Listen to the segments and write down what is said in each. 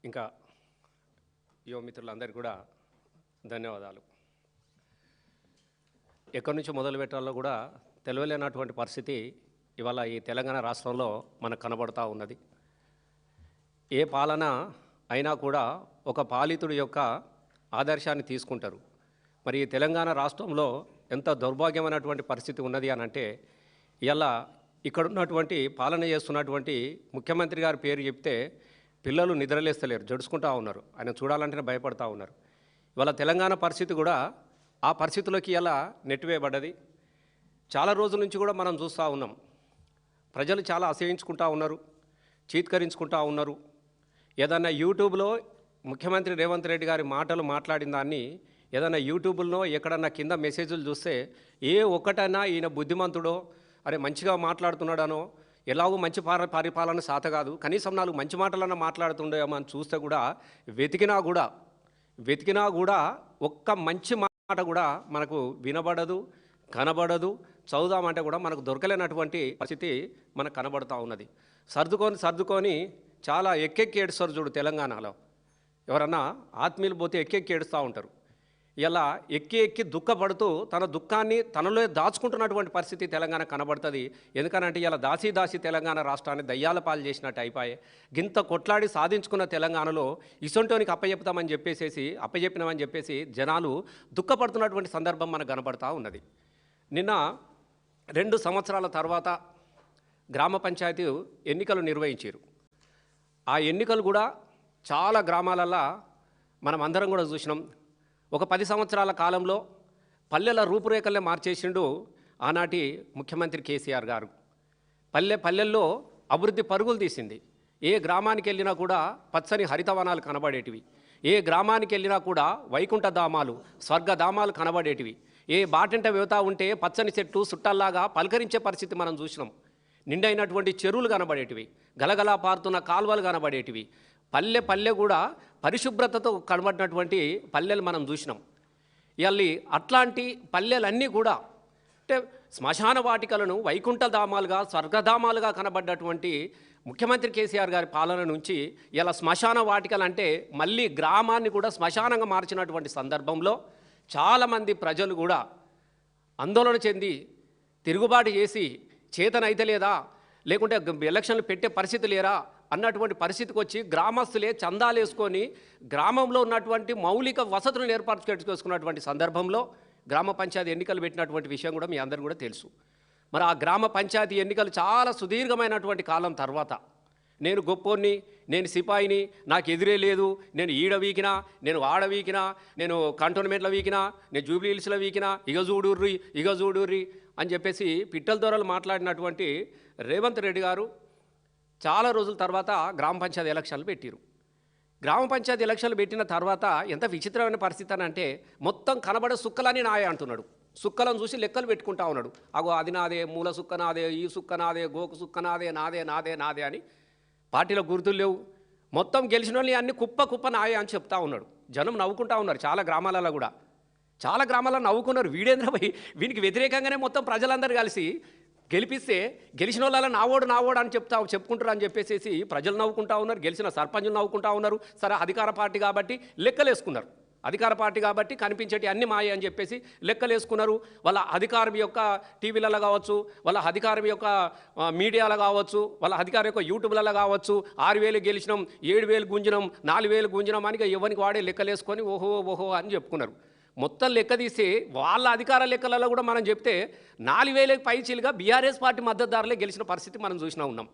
ఇంకా యువ మిత్రులందరికీ కూడా ధన్యవాదాలు. ఎక్కడి నుంచి మొదలు పెట్టాలో కూడా తెలియలేనటువంటి పరిస్థితి ఇవాళ ఈ తెలంగాణ రాష్ట్రంలో మనకు కనబడుతూ ఉన్నది. ఏ పాలన అయినా కూడా ఒక పాలితుడి యొక్క ఆదర్శాన్ని తీసుకుంటారు. మరి ఈ తెలంగాణ రాష్ట్రంలో ఎంత దౌర్భాగ్యమైనటువంటి పరిస్థితి ఉన్నది అని అంటే, ఇలా ఇక్కడ ఉన్నటువంటి పాలన చేస్తున్నటువంటి ముఖ్యమంత్రి గారి పేరు చెప్తే పిల్లలు నిద్రలేస్తలేరు, జడుచుకుంటూ ఉన్నారు. ఆయన చూడాలంటేనే భయపడతా ఉన్నారు. ఇవాళ తెలంగాణ పరిస్థితి కూడా ఆ పరిస్థితులకి ఇలా నెట్టివేయబడ్డది. చాలా రోజుల నుంచి కూడా మనం చూస్తూ ఉన్నాం. ప్రజలు చాలా అసహించుకుంటూ ఉన్నారు, చీత్కరించుకుంటూ ఉన్నారు. ఏదన్నా యూట్యూబ్లో ముఖ్యమంత్రి రేవంత్ రెడ్డి గారి మాటలు మాట్లాడిన దాన్ని ఏదైనా యూట్యూబ్లో ఎక్కడన్నా కింద మెసేజ్లు చూస్తే ఏ ఒక్కటైనా ఈయన బుద్ధిమంతుడో, అరే మంచిగా మాట్లాడుతున్నాడనో, ఎలాగో మంచి పరిపాలన సాత కాదు, కనీసం 4 మంచి మాటలన్నా మాట్లాడుతుండేమో అని చూస్తే కూడా వెతికినా కూడా ఒక్క మంచి మాట కూడా మనకు వినబడదు, కనబడదు. చదువుదామంటే కూడా మనకు దొరకలేనటువంటి పరిస్థితి మనకు కనబడుతూ ఉన్నది. సర్దుకొని చాలా ఎక్కెక్కి ఏడుస్తారు చూడు. తెలంగాణలో ఎవరన్నా ఆత్మీయులు పోతే ఎక్కెక్కి ఏడుస్తూ ఉంటారు. ఇలా ఎక్కి దుఃఖపడుతూ తన దుఃఖాన్ని తనలో దాచుకుంటున్నటువంటి పరిస్థితి తెలంగాణ కనబడుతుంది. ఎందుకనంటే ఇలా దాసి తెలంగాణ రాష్ట్రాన్ని దయ్యాల పాలు చేసినట్టు అయిపోయాయి. గింత కొట్లాడి సాధించుకున్న తెలంగాణలో ఇసొంటోనికి అప్పచెప్పినామని చెప్పేసి జనాలు దుఃఖపడుతున్నటువంటి సందర్భం మనకు కనబడుతూ ఉన్నది. నిన్న 2 సంవత్సరాల తర్వాత గ్రామ పంచాయతీ ఎన్నికలు నిర్వహించారు. ఆ ఎన్నికలు కూడా చాలా గ్రామాలల్లో మనం అందరం కూడా చూసినాం. ఒక 10 సంవత్సరాల కాలంలో పల్లెల రూపురేఖలే మార్చేసిండు ఆనాటి ముఖ్యమంత్రి కేసీఆర్ గారు. పల్లెల్లో అభివృద్ధి పరుగులు తీసింది. ఏ గ్రామానికి వెళ్ళినా కూడా పచ్చని హరితవనాలు కనబడేటివి. ఏ గ్రామానికి వెళ్ళినా కూడా వైకుంఠధామాలు, స్వర్గధామాలు కనబడేటివి. ఏ బాటింట వెళ్తా ఉంటే పచ్చని చెట్టు చుట్టల్లాగా పలకరించే పరిస్థితి మనం చూసినాం. నిండైనటువంటి చెరువులు కనబడేటివి, గలగలా పారుతున్న కాలువలు కనబడేటివి. పల్లె కూడా పరిశుభ్రతతో కనబడినటువంటి పల్లెలు మనం చూసినాం. ఇవన్నీ అట్లాంటి పల్లెలన్నీ కూడా అంటే శ్మశాన వాటికలను వైకుంఠధామాలుగా, స్వర్గధామాలుగా కనబడ్డటువంటి ముఖ్యమంత్రి కేసీఆర్ గారి పాలన నుంచి ఇలా శ్మశాన వాటికలు అంటే మళ్ళీ గ్రామాన్ని కూడా శ్మశానంగా మార్చినటువంటి సందర్భంలో చాలామంది ప్రజలు కూడా ఆందోళన చెంది తిరుగుబాటు చేసి చేతనైతే లేదా, లేకుంటే ఎలక్షన్లు పెట్టే పరిస్థితి లేరా అన్నటువంటి పరిస్థితికి వచ్చి గ్రామస్తులే చందాలు వేసుకొని గ్రామంలో ఉన్నటువంటి మౌలిక వసతులను ఏర్పాటు చేసుకున్నటువంటి సందర్భంలో గ్రామ పంచాయతీ ఎన్నికలు పెట్టినటువంటి విషయం కూడా మీ అందరూ కూడా తెలుసు. మరి ఆ గ్రామ పంచాయతీ ఎన్నికలు చాలా సుదీర్ఘమైనటువంటి కాలం తర్వాత నేను గొప్పోని, నేను సిపాయిని, నాకు ఎదురే లేదు, నేను ఈడ వీకినా, నేను ఆడ వీకినా, నేను కంటోన్మెంట్లో వీకినా, నేను జూబ్లీ హిల్స్లో వీకినా, ఇగ చూడుర్రి అని చెప్పేసి పిట్టల దొరలు మాట్లాడినటువంటి రేవంత్ రెడ్డి గారు చాలా రోజుల తర్వాత గ్రామ పంచాయతీ ఎలక్షన్లు పెట్టారు. గ్రామ పంచాయతీ ఎలక్షన్లు పెట్టిన తర్వాత ఎంత విచిత్రమైన పరిస్థితి అని అంటే మొత్తం కనబడే సుక్కలని నాయ అంటున్నాడు. సుక్కలను చూసి లెక్కలు పెట్టుకుంటా ఉన్నాడు. అగో అది నాదే, మూల సుక్క నాదే, ఈ సుక్క నాదే, గోకు సుక్క నాదే నాదే అని పార్టీలో గుర్తులు లేవు. మొత్తం గెలిచిన వాళ్ళు అన్ని కుప్ప నాయ అని చెప్తా ఉన్నాడు. జనం నవ్వుకుంటా ఉన్నారు. చాలా గ్రామాలలో నవ్వుకున్నారు. వీనికి వ్యతిరేకంగానే మొత్తం ప్రజలందరూ కలిసి గెలిపిస్తే గెలిచిన వాళ్ళ నావోడు అని చెప్పుకుంటారు అని చెప్పేసి ప్రజలు నవ్వుకుంటా ఉన్నారు. గెలిచిన సర్పంచులు నవ్వుకుంటా ఉన్నారు. సరే అధికార పార్టీ కాబట్టి లెక్కలేసుకున్నారు. అధికార పార్టీ కాబట్టి కనిపించేటి అన్ని మాయ అని చెప్పేసి లెక్కలేసుకున్నారు. వాళ్ళ అధికారం యొక్క టీవీలలో కావచ్చు, వాళ్ళ అధికారం యొక్క మీడియాలో కావచ్చు, వాళ్ళ అధికారం యొక్క యూట్యూబ్లలో కావచ్చు, 6,000 గెలిచినాం, 7,000 గుంజినాం, 4,000 గుంజినాం అని ఎవరికి వాడే లెక్కలేసుకొని ఓహో అని చెప్పుకున్నారు. మొత్తం లెక్క తీసి వాళ్ళ అధికార లెక్కలలో కూడా మనం చెప్తే 4,000 పైచీలుగా బీఆర్ఎస్ పార్టీ మద్దతుదారులే గెలిచిన పరిస్థితి మనం చూసినాం.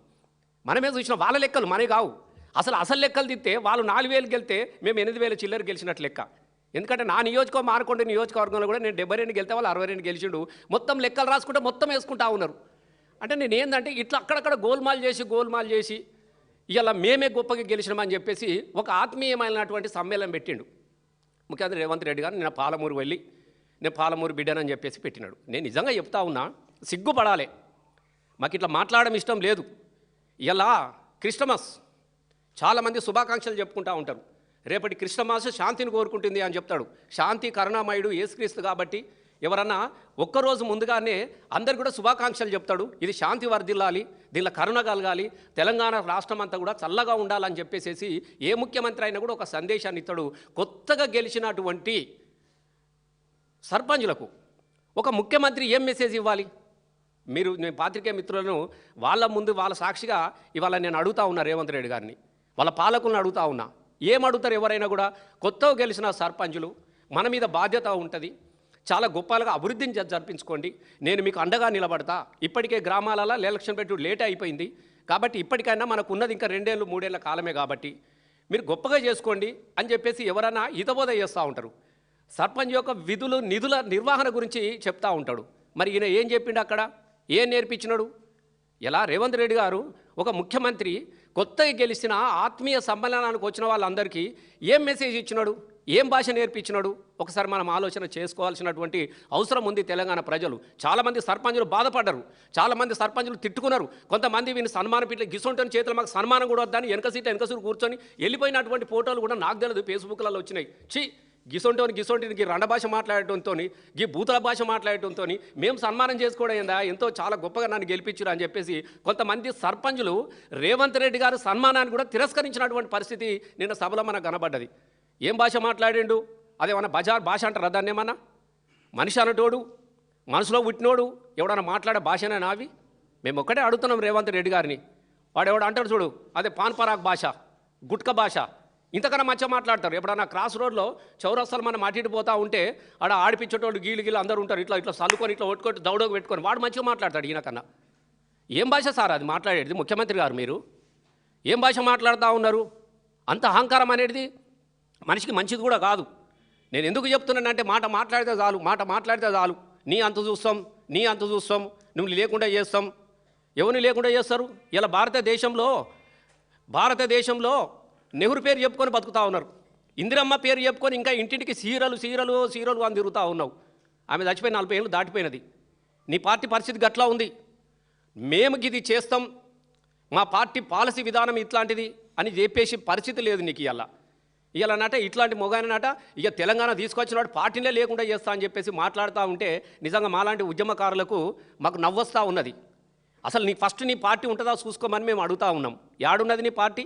మనమే చూసినాం. వాళ్ళ లెక్కలు మనవి కావు. అసలు లెక్కలు తిస్తే వాళ్ళు 4,000 గెలితే మేము 8,000 చిల్లర గెలిచినట్లు లెక్క. ఎందుకంటే నా మారకొండ నియోజకవర్గంలో కూడా నేను 72 గెలితే వాళ్ళు 62 గెలిచిండు. మొత్తం లెక్కలు రాసుకుంటే మొత్తం వేసుకుంటా ఉన్నారు. అంటే నేను ఏంటంటే ఇట్లా అక్కడక్కడ గోల్మాల్ చేసి ఇలా మేమే గొప్పగా గెలిచినామని చెప్పేసి ఒక ఆత్మీయమైనటువంటి సమ్మేళనం పెట్టిండు ముఖ్యమంత్రి రేవంత్ రెడ్డి గారు. నేను పాలమూరు వెళ్ళి నేను పాలమూరు బిడ్డనని చెప్పేసి పెట్టినాడు. నేను నిజంగా చెప్తా ఉన్నా, సిగ్గుపడాలి. మాకు ఇట్లా మాట్లాడడం ఇష్టం లేదు. ఇలా క్రిస్టమస్ చాలామంది శుభాకాంక్షలు చెప్పుకుంటూ ఉంటారు. రేపటి క్రిస్టమస్ శాంతిని కోరుకుంటుంది అని చెప్తాడు. శాంతి కరుణామయుడు యేసుక్రీస్తు కాబట్టి ఎవరన్నా ఒక్కరోజు ముందుగానే అందరు కూడా శుభాకాంక్షలు చెప్తాడు, ఇది శాంతి వర్ధిల్లాలి, దీనిలో కరుణ కలగాలి, తెలంగాణ రాష్ట్రం అంతా కూడా చల్లగా ఉండాలని చెప్పేసి ఏ ముఖ్యమంత్రి అయినా కూడా ఒక సందేశాన్ని ఇస్తాడు. కొత్తగా గెలిచినటువంటి సర్పంచులకు ఒక ముఖ్యమంత్రి ఏం మెసేజ్ ఇవ్వాలి? మీరు నేను పాత్రికేయ మిత్రులను వాళ్ళ ముందు వాళ్ళ సాక్షిగా ఇవాళ నేను అడుగుతా ఉన్నా రేవంత్ రెడ్డి గారిని, వాళ్ళ పాలకులను అడుగుతా ఉన్నా. ఏం అడుగుతారు ఎవరైనా కూడా? కొత్తగా గెలిచిన సర్పంచులు మన మీద బాధ్యత ఉంటుంది, చాలా గొప్పలుగా అభివృద్ధిని జరిపించుకోండి, నేను మీకు అండగా నిలబడతా. ఇప్పటికే గ్రామాలలో ఎలక్షన్ పెట్టుడు లేట్ అయిపోయింది కాబట్టి ఇప్పటికైనా మనకు ఉన్నది ఇంకా 2 ఏళ్ళు 3 ఏళ్ళ కాలమే కాబట్టి మీరు గొప్పగా చేసుకోండి అని చెప్పేసి ఎవరైనా హితబోధ చేస్తూ ఉంటారు. సర్పంచ్ యొక్క విధులు నిధుల నిర్వహణ గురించి చెప్తా ఉంటాడు. మరి ఈయన ఏం చెప్పిండు అక్కడ? ఏం నేర్పించినాడు? ఎలా రేవంత్ రెడ్డి గారు ఒక ముఖ్యమంత్రి కొత్తగా గెలిచిన ఆత్మీయ సమ్మేళనానికి వచ్చిన వాళ్ళందరికీ ఏం మెసేజ్ ఇచ్చినాడు, ఏం భాష నేర్పించినాడు? ఒకసారి మనం ఆలోచన చేసుకోవాల్సినటువంటి అవసరం ఉంది. తెలంగాణ ప్రజలు చాలామంది సర్పంచులు బాధపడ్డారు, చాలామంది సర్పంచులు తిట్టుకున్నారు. కొంతమంది వీని సన్మాన పీట్ల గిసొంటని చేతులు మాకు సన్మానం కూడా వద్దని వెనకసూరు కూర్చొని వెళ్ళిపోయినటువంటి ఫోటోలు కూడా నాకు తెలియదు ఫేస్బుక్లలో వచ్చినాయి. గిసొంటిని రండ భాష మాట్లాడటంతో ఈ బూతుల భాష మాట్లాడటంతో మేము సన్మానం చేసుకోవడం ఏందా, ఎంతో చాలా గొప్పగా నన్ను గెలిపించారు అని చెప్పేసి కొంతమంది సర్పంచులు రేవంత్ రెడ్డి గారు సన్మానాన్ని కూడా తిరస్కరించినటువంటి పరిస్థితి నిన్న సభలో మనకు కనబడ్డది. ఏం భాష మాట్లాడిండు? అదేమన్నా బజార్ భాష అంటారు దాన్ని? ఏమన్నా మనిషి అనటోడు, మనసులో పుట్టినోడు ఎవడన్నా మాట్లాడే భాషనే నావి? మేము ఒక్కటే అడుగుతున్నాం రేవంత్ రెడ్డి గారిని. వాడు ఎవడు అంటాడు చూడు, అదే పాన్ పరాగ్ భాష, గుట్క భాష, ఇంతకన్నా మంచిగా మాట్లాడతారు. ఎప్పుడన్నా క్రాస్ రోడ్లో చౌరస్తాలు మనం అటు పోతూ ఉంటే ఆడ ఆడిపించేటోళ్ళు గీలు అందరూ ఉంటారు, ఇట్లా చల్లుకొని ఇట్లా ఒట్టుకొని దౌడకు పెట్టుకొని వాడు మంచిగా మాట్లాడతాడు. ఈయనకన్నా ఏం భాష సార్ అది మాట్లాడేది? ముఖ్యమంత్రి గారు మీరు ఏం భాష మాట్లాడుతూ ఉన్నారు? అంత అహంకారం అనేది మనిషికి మంచిది కూడా కాదు. నేను ఎందుకు చెప్తున్నానంటే మాట మాట్లాడితే చాలు, నీ అంత చూస్తాం, నువ్వు లేకుండా చేస్తాం. ఎవరిని లేకుండా చేస్తారు? ఇలా భారతదేశంలో నెహ్రూ పేరు చెప్పుకొని బతుకుతా ఉన్నారు, ఇందిరమ్మ పేరు చెప్పుకొని ఇంకా ఇంటింటికి సీరలు అని తిరుగుతూ ఉన్నావు. ఆమె చచ్చిపోయి 40 ఏళ్ళు దాటిపోయినది. నీ పార్టీ పరిస్థితి గట్లా ఉంది. మేము ఇది చేస్తాం, మా పార్టీ పాలసీ విధానం ఇట్లాంటిది అని చెప్పేసి పరిస్థితి లేదు నీకు. ఇవాళ ఇట్లాంటి మొగానట ఇక తెలంగాణ తీసుకొచ్చినాడు పార్టీనే లేకుండా చేస్తా అని చెప్పేసి మాట్లాడుతూ ఉంటే నిజంగా మాలాంటి ఉద్యమకారులకు మాకు నవ్వొస్తూ ఉన్నది. అసలు ఫస్ట్ నీ పార్టీ ఉంటుందా చూసుకోమని మేము అడుగుతూ ఉన్నాం. యాడున్నది నీ పార్టీ?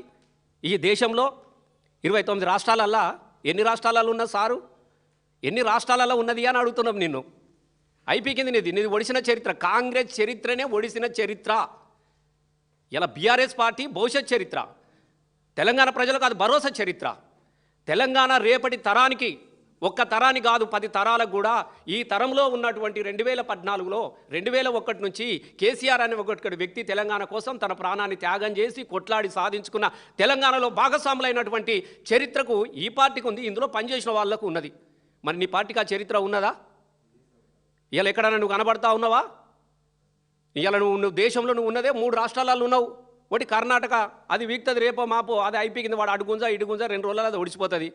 ఈ దేశంలో 29 రాష్ట్రాలల్లో ఎన్ని రాష్ట్రాలలో ఉన్నది సారు? ఎన్ని రాష్ట్రాలలో ఉన్నది అని అడుగుతున్నాం నిన్ను. అయిపోయింది నీది ఒడిసిన చరిత్ర, కాంగ్రెస్ చరిత్రనే ఒడిసిన చరిత్ర. ఇలా బీఆర్ఎస్ పార్టీ భవిష్యత్ చరిత్ర, తెలంగాణ ప్రజలకు అది భరోసా చరిత్ర. తెలంగాణ రేపటి తరానికి, ఒక్క తరాన్ని కాదు 10 తరాలకు కూడా ఈ తరంలో ఉన్నటువంటి 2014లో 2001 నుంచి కేసీఆర్ అనే ఒక వ్యక్తి తెలంగాణ కోసం తన ప్రాణాన్ని త్యాగం చేసి కొట్లాడి సాధించుకున్న తెలంగాణలో భాగస్వాములైనటువంటి చరిత్రకు ఈ పార్టీకి ఉంది, ఇందులో పనిచేసిన వాళ్లకు ఉన్నది. మరి నీ పార్టీకి ఆ చరిత్ర ఉన్నదా? ఇవాళ ఎక్కడైనా నువ్వు కనబడతా ఉన్నావా? ఇవాళ నువ్వు దేశంలో నువ్వు ఉన్నదే 3 రాష్ట్రాలలో ఉన్నావు. ఒకటి కర్ణాటక, అది వీక్తుంది రేపో మాపో, అది అయిపోయింది. వాడు అడుగుంజా 2 రోజులలో అది ఒడిచిపోతుంది.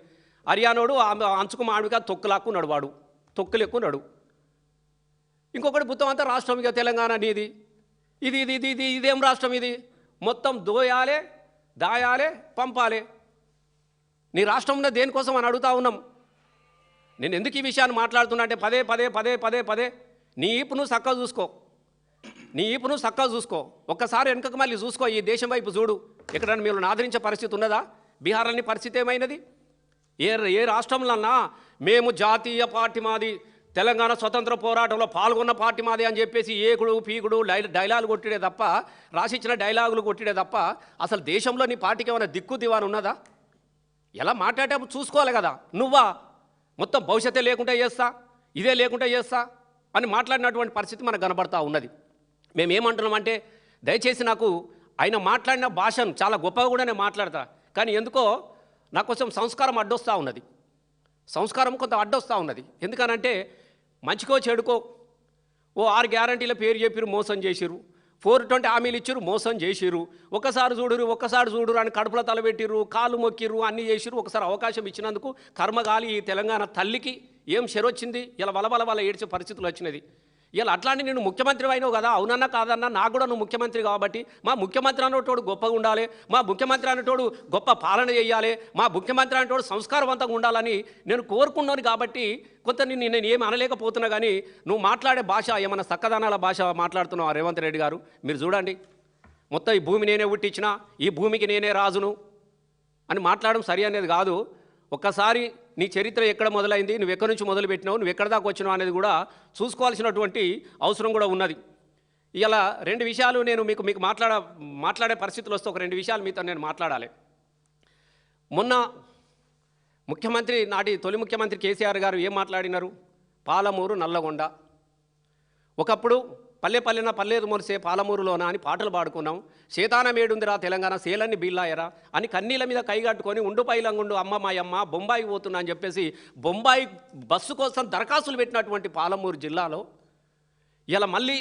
హర్యానాడు అంచుకు మామిడిగా తొక్కులాక్కున్నాడు, వాడు తొక్కులెక్కున్నాడు. ఇంకొకటి మొత్తం అంతా రాష్ట్రం ఇక తెలంగాణ నీది. ఇదేం రాష్ట్రం ఇది? మొత్తం దోయాలే, దాయాలే, పంపాలే. నీ రాష్ట్రం ఉన్న దేనికోసం అని అడుగుతా ఉన్నాం. నేను ఎందుకు ఈ విషయాన్ని మాట్లాడుతున్నా అంటే పదే నీ ఈపు నువ్వు చక్కగా చూసుకో, ఒక్కసారి వెనుకకు మళ్ళీ చూసుకో, ఈ దేశం వైపు చూడు. ఎక్కడన్నా మీరు ఆదరించే పరిస్థితి ఉన్నదా? బీహార్లోని పరిస్థితి ఏమైనది? ఏ రాష్ట్రంలోన్నా మేము జాతీయ పార్టీ మాది, తెలంగాణ స్వతంత్ర పోరాటంలో పాల్గొన్న పార్టీ మాది అని చెప్పేసి ఏకుడు పీకుడు డైలాగులు కొట్టిడే తప్ప, రాసిచ్చిన డైలాగులు కొట్టిడే తప్ప అసలు దేశంలో నీ పార్టీకి ఏమైనా దిక్కు దివాను ఉన్నదా? ఎలా మాట్లాడేటప్పుడు చూసుకోవాలి కదా. నువ్వా మొత్తం భవిష్యత్తే లేకుండా చేస్తా, ఇదే లేకుండా చేస్తా అని మాట్లాడినటువంటి పరిస్థితి మనకు కనబడతా ఉన్నది. మేమేమంటున్నామంటే దయచేసి నాకు ఆయన మాట్లాడిన భాషను చాలా గొప్పగా కూడా నేను మాట్లాడతా, కానీ ఎందుకో నా కోసం సంస్కారం అడ్డొస్తూ ఉన్నది. సంస్కారం కొంత అడ్డొస్తూ ఉన్నది. ఎందుకనంటే మంచికో చెడుకో 6 గ్యారంటీల పేరు చెప్పిరు, మోసం చేసిరు. 420 హామీలు ఇచ్చిరు, మోసం చేసిరు. ఒక్కసారి చూడురు అని కడుపులో తలబెట్టిరు, కాళ్ళు మొక్కిరు, అన్నీ చేసిరు. ఒకసారి అవకాశం ఇచ్చినందుకు కర్మగాలి ఈ తెలంగాణ తల్లికి ఏం చెరొచ్చింది? ఇలా వలవల ఏడ్చే పరిస్థితులు వచ్చినది. ఇలా అట్లాంటి నేను ముఖ్యమంత్రి అయినావు కదా, అవునన్నా కాదన్నా నాకు కూడా నువ్వు ముఖ్యమంత్రి కాబట్టి మా ముఖ్యమంత్రి అనేటోడు గొప్పగా ఉండాలి, మా ముఖ్యమంత్రి అనేటోడు గొప్ప పాలన చేయాలి, మా ముఖ్యమంత్రి అనేటోడు సంస్కారవంతంగా ఉండాలని నేను కోరుకున్నాను. కాబట్టి కొంత నేను ఏమి అనలేకపోతున్నా. కానీ నువ్వు మాట్లాడే భాష ఏమన్నా చక్కదనాల భాష మాట్లాడుతున్నావు రేవంత్ రెడ్డి గారు. మీరు చూడండి, మొత్తం ఈ భూమి నేనే పుట్టించిన, ఈ భూమికి నేనే రాజును అని మాట్లాడడం సరి అనేది కాదు. ఒక్కసారి నీ చరిత్ర ఎక్కడ మొదలైంది, నువ్వు ఎక్కడి నుంచి మొదలుపెట్టినావు, నువ్వు ఎక్కడ దాకా వచ్చినావు అనేది కూడా చూసుకోవాల్సినటువంటి అవసరం కూడా ఉన్నది. ఇలా రెండు విషయాలు నేను మీకు మాట్లాడే పరిస్థితులు వస్తే ఒక రెండు విషయాలు మీతో నేను మాట్లాడాలి. మొన్న ముఖ్యమంత్రి నాటి తొలి ముఖ్యమంత్రి కేసీఆర్ గారు ఏం మాట్లాడినారు? పాలమూరు నల్లగొండ, ఒకప్పుడు పల్లె పల్లెన పల్లేరు మొరిసే పాలమూరులోన అని పాటలు పాడుకున్నాం. శేతాన మేడుందిరా తెలంగాణ సేలన్ని బీళ్ళాయరా అని కన్నీళ్ళ మీద కైగట్టుకొని ఉండు పైలంగుండు అమ్మ మాయమ్మ బొంబాయి పోతున్నా అని చెప్పేసి బొంబాయి బస్సు కోసం దరఖాస్తులు పెట్టినటువంటి పాలమూరు జిల్లాలో ఇలా మళ్ళీ